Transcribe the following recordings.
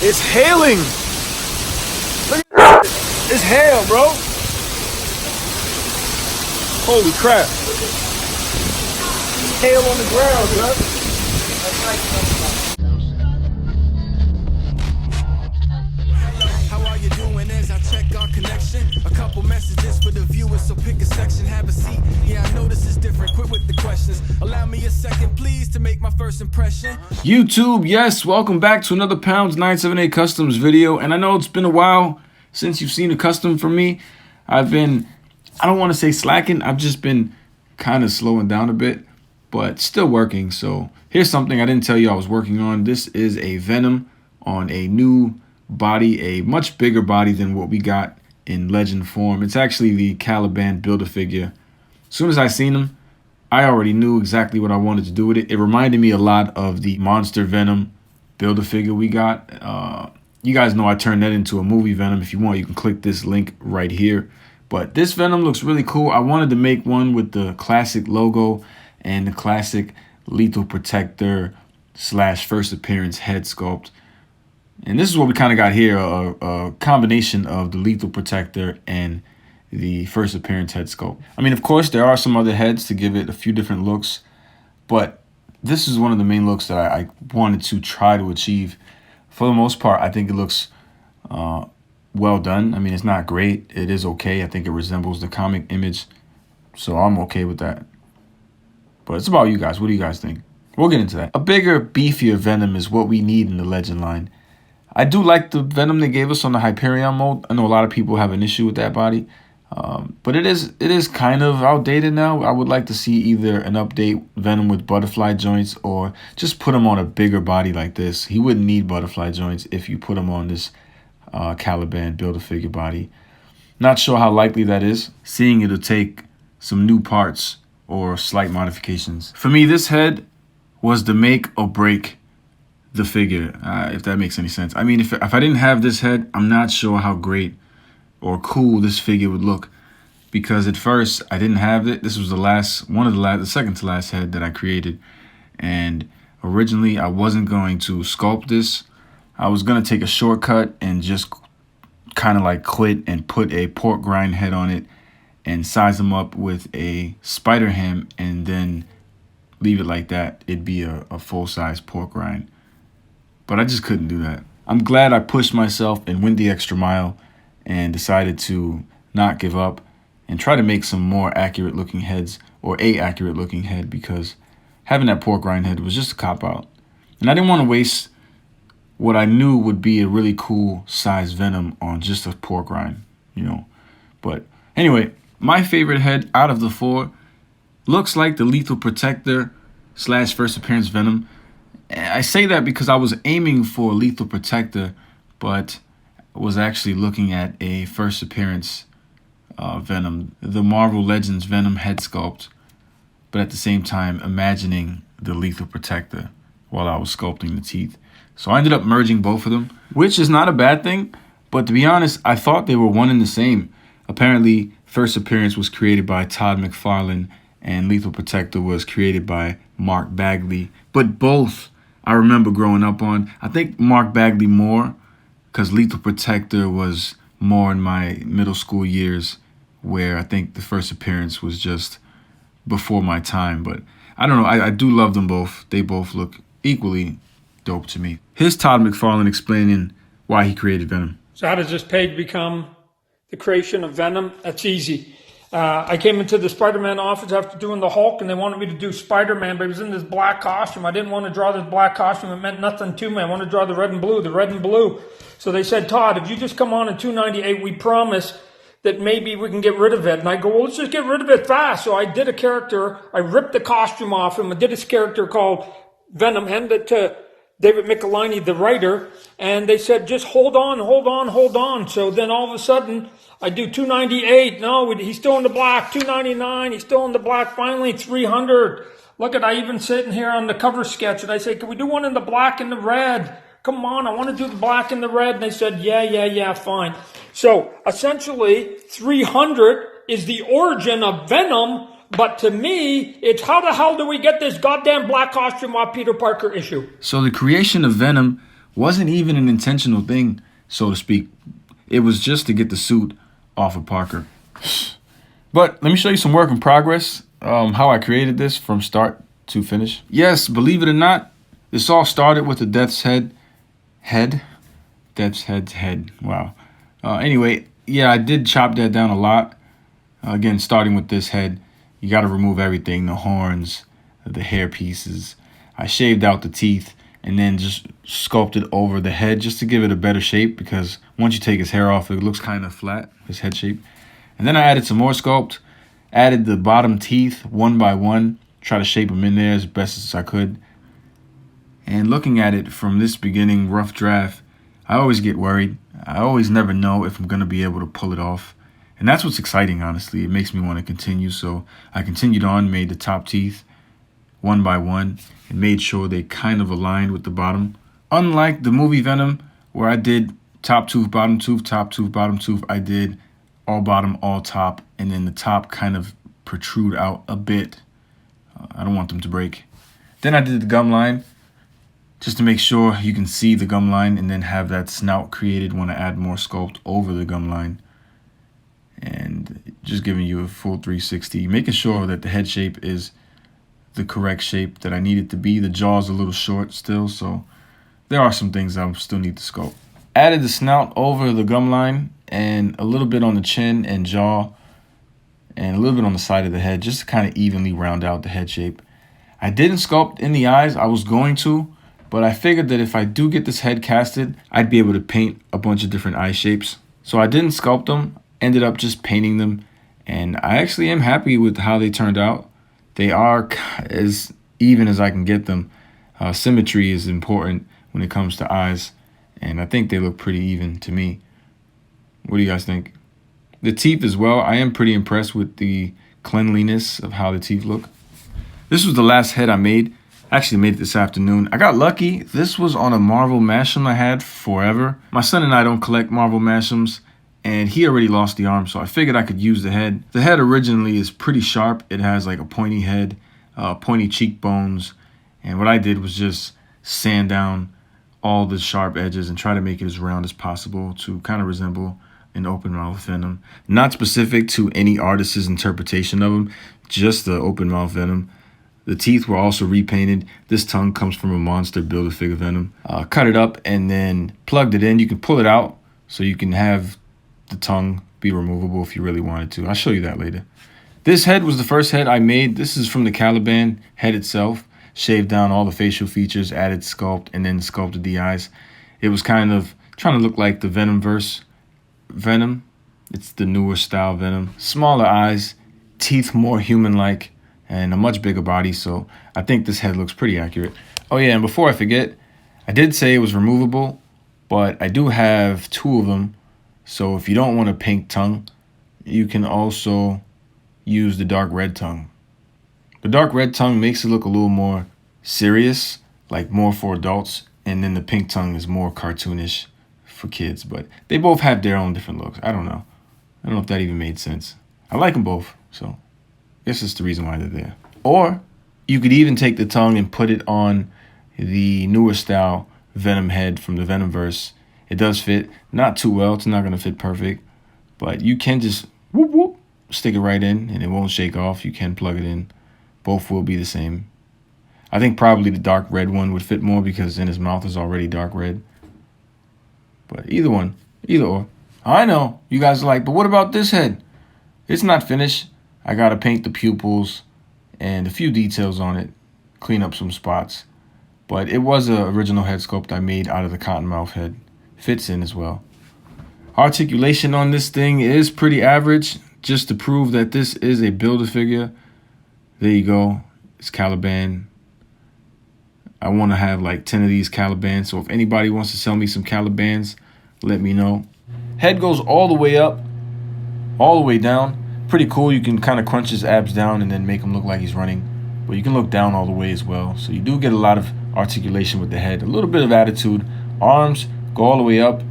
It's hailing. Look at that. It's hail, bro. Holy crap. It's hail on the ground, bro. How are you doing as I check our connection? A couple messages for the viewers, so pick a section, have a seat. Yeah, I know this is different. Quit with the questions. Allow me a second, please, to make my first impression. YouTube, yes, welcome back to another Pounds 978 Customs video. And I know it's been a while since you've seen a custom from me. I don't want to say slacking. I've just been kind of slowing down a bit, but still working. So here's something I didn't tell you I was working on. This is a Venom on a new body, a much bigger body than what we got in legend form. It's actually the Caliban Build-A-Figure. As soon as I seen him, I already knew exactly what I wanted to do with it. It reminded me a lot of the Monster Venom Build-A-Figure we got. You guys know I turned that into a movie Venom. If you want, you can click this link right here. But this Venom looks really cool. I wanted to make one with the classic logo and the classic Lethal Protector / first appearance head sculpt. And this is what we kind of got here, a combination of the Lethal Protector and the first appearance head sculpt. I mean, of course, there are some other heads to give it a few different looks, but this is one of the main looks that I wanted to try to achieve. For the most part, I think it looks well done. I mean, it's not great. It is okay. I think it resembles the comic image, so I'm okay with that. But it's about you guys. What do you guys think? We'll get into that. A bigger, beefier Venom is what we need in the Legend line. I do like the Venom they gave us on the Hyperion mold. I know a lot of people have an issue with that body, but it is kind of outdated now. I would like to see either an update Venom with butterfly joints or just put him on a bigger body like this. He wouldn't need butterfly joints if you put him on this Caliban Build-A-Figure body. Not sure how likely that is, seeing it'll take some new parts or slight modifications. For me, this head was the make or break the figure, if that makes any sense. I mean, if I didn't have this head, I'm not sure how great or cool this figure would look, because at first I didn't have it. This was the second to last head that I created, and originally I wasn't going to sculpt this. I was gonna take a shortcut and just kind of like quit and put a pork grind head on it and size them up with a spider ham and then leave it like that. It'd be a full-size pork rind. But I just couldn't do that. I'm glad I pushed myself and went the extra mile and decided to not give up and try to make some more accurate looking heads, or a accurate looking head, because having that pork rind head was just a cop-out. And I didn't want to waste what I knew would be a really cool size Venom on just a pork rind, you know. But anyway, my favorite head out of the four looks like the Lethal Protector / first appearance Venom. I say that because I was aiming for Lethal Protector, but was actually looking at a first appearance Venom, the Marvel Legends Venom head sculpt, but at the same time imagining the Lethal Protector while I was sculpting the teeth. So I ended up merging both of them, which is not a bad thing, but to be honest, I thought they were one and the same. Apparently, first appearance was created by Todd McFarlane and Lethal Protector was created by Mark Bagley, but both I remember growing up on. I think Mark Bagley more, because Lethal Protector was more in my middle school years, where I think the first appearance was just before my time. But I don't know. I do love them both. They both look equally dope to me. Here's Todd McFarlane explaining why he created Venom. So how does this page become the creation of Venom? That's easy. I came into the Spider-Man office after doing the Hulk, and they wanted me to do Spider-Man, but he was in this black costume. I didn't want to draw this black costume. It meant nothing to me. I wanted to draw the red and blue. So they said, Todd, if you just come on in 298, we promise that maybe we can get rid of it. And I go, well, let's just get rid of it fast. So I did a character. I ripped the costume off him. I did this character called Venom, handed it to David Michelini, the writer, and they said, just hold on. So then all of a sudden, I do 298. No, he's still in the black. 299. He's still in the black. Finally, 300. Look at, I even sitting here on the cover sketch, and I say, can we do one in the black and the red? Come on, I want to do the black and the red. And they said, yeah, fine. So essentially, 300 is the origin of Venom. But to me, it's how the hell do we get this goddamn black costume off Peter Parker issue? So the creation of Venom Wasn't even an intentional thing, so to speak. It was just to get the suit off of Parker. But let me show you some work in progress, how I created this from start to finish. Yes, believe it or not, this all started with the Death's Head. Death's Head's head. Wow. Anyway, yeah, I did chop that down a lot. Again, starting with this head, you got to remove everything, the horns, the hair pieces. I shaved out the teeth and then just sculpted over the head just to give it a better shape, because once you take his hair off, it looks kind of flat, his head shape. And then I added some more sculpt, added the bottom teeth one by one, try to shape them in there as best as I could. And looking at it from this beginning rough draft, I always get worried. I always never know if I'm going to be able to pull it off. And that's what's exciting, honestly. It makes me want to continue. So I continued on, made the top teeth one by one, and made sure they kind of aligned with the bottom. Unlike the movie Venom, where I did top tooth, bottom tooth, top tooth, bottom tooth, I did all bottom, all top, and then the top kind of protrude out a bit. I don't want them to break. Then I did the gum line, just to make sure you can see the gum line, and then have that snout created when I add more sculpt over the gum line. And just giving you a full 360, making sure that the head shape is the correct shape that I need it to be. The jaw's a little short still, so there are some things I still need to sculpt. Added the snout over the gum line and a little bit on the chin and jaw and a little bit on the side of the head, just to kind of evenly round out the head shape. I didn't sculpt in the eyes. I was going to, but I figured that if I do get this head casted, I'd be able to paint a bunch of different eye shapes. So I didn't sculpt them, ended up just painting them, and I actually am happy with how they turned out. They are as even as I can get them. Symmetry is important when it comes to eyes, and I think they look pretty even to me. What do you guys think? The teeth as well, I am pretty impressed with the cleanliness of how the teeth look. This was the last head I made. I actually made it this afternoon. I got lucky. This was on a Marvel Mash'em I had forever. My son and I don't collect Marvel Mash'ems, and he already lost the arm, so I figured I could use the head. The head originally is pretty sharp. It has like a pointy head, pointy cheekbones, and what I did was just sand down all the sharp edges and try to make it as round as possible to kind of resemble an open mouth Venom. Not specific to any artist's interpretation of them, just the open mouth Venom. The teeth were also repainted. This tongue comes from a monster Build-A-Figure Venom. Cut it up and then plugged it in. You can pull it out so you can have the tongue be removable if you really wanted to. I'll show you that later. This head was the first head I made. This is from the Caliban head itself. Shaved down all the facial features, added sculpt, and then sculpted the eyes. It was kind of trying to look like the Venomverse Venom. It's the newer style Venom. Smaller eyes, teeth more human-like, and a much bigger body, so I think this head looks pretty accurate. Oh yeah, and before I forget, I did say it was removable, but I do have two of them. So if you don't want a pink tongue, you can also use the dark red tongue. The dark red tongue makes it look a little more serious, like more for adults, and then the pink tongue is more cartoonish for kids, but they both have their own different looks. I don't know if that even made sense. I like them both, so I guess that's the reason why they're there. Or you could even take the tongue and put it on the newer style Venom head from the Venomverse. It does fit, not too well. It's not going to fit perfect, but you can just whoop, whoop, stick it right in and it won't shake off. You can plug it in. Both will be the same. I think probably the dark red one would fit more because in his mouth is already dark red. But either one, either or. I know you guys are like, but what about this head? It's not finished. I got to paint the pupils and a few details on it, clean up some spots. But it was an original head sculpt I made out of the cottonmouth head. Fits in as well. Articulation on this thing is pretty average, just to prove that this is a Build-A-Figure. There you go. It's Caliban. I want to have like 10 of these Calibans, so if anybody wants to sell me some Calibans, let me know. Head goes all the way up, all the way down. Pretty cool. You can kind of crunch his abs down and then make him look like he's running. But you can look down all the way as well. So you do get a lot of articulation with the head. A little bit of attitude. Arms go all the way up.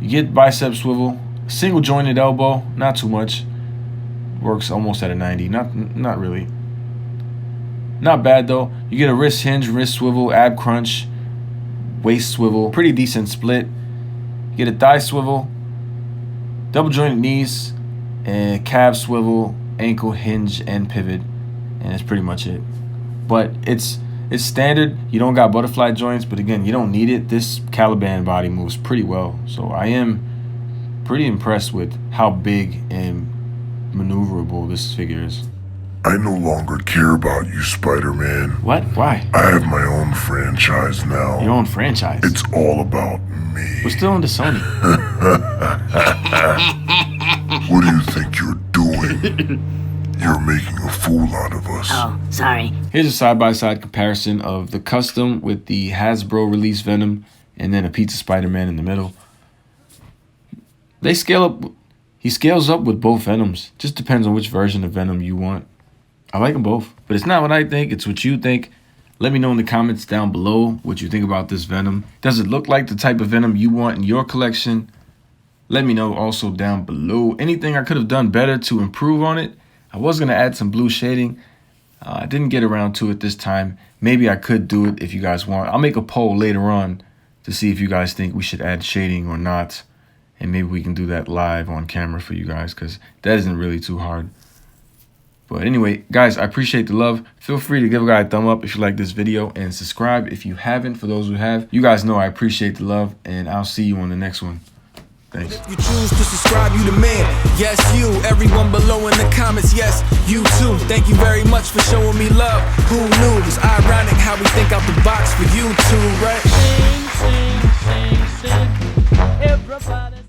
You get bicep swivel. Single jointed elbow. Not too much. Works almost at a 90. Not really. Not bad though. You get a wrist hinge, wrist swivel, ab crunch. waist swivel, pretty decent split. You get a thigh swivel, double jointed knees, and calf swivel, ankle hinge, and pivot, and that's pretty much it. But it's standard. You don't got butterfly joints, but again, you don't need it. This Caliban body moves pretty well, so I am pretty impressed with how big and maneuverable this figure is. I no longer care about you, Spider-Man. What? Why? I have my own franchise now. Your own franchise? It's all about me. We're still into Sony. What do you think you're doing? You're making a fool out of us. Oh, sorry. Here's a side-by-side comparison of the custom with the Hasbro release Venom and then a Pizza Spider-Man in the middle. They scale up. He scales up with both Venoms. Just depends on which version of Venom you want. I like them both, but it's not what I think. It's what you think. Let me know in the comments down below what you think about this Venom. Does it look like the type of Venom you want in your collection? Let me know also down below. Anything I could have done better to improve on it. I was going to add some blue shading. I didn't get around to it this time. Maybe I could do it if you guys want. I'll make a poll later on to see if you guys think we should add shading or not. And maybe we can do that live on camera for you guys, because that isn't really too hard. But anyway, guys, I appreciate the love. Feel free to give a guy a thumb up if you like this video, and subscribe if you haven't, for those who have. You guys know I appreciate the love, and I'll see you on the next one. Thanks. You choose to subscribe, you the man. Yes, you. Everyone below in the comments, yes, you too. Thank you very much for showing me love. Who knew? It's ironic how we think out the box for you too, right? Sing, sing, sing, sing. Everybody.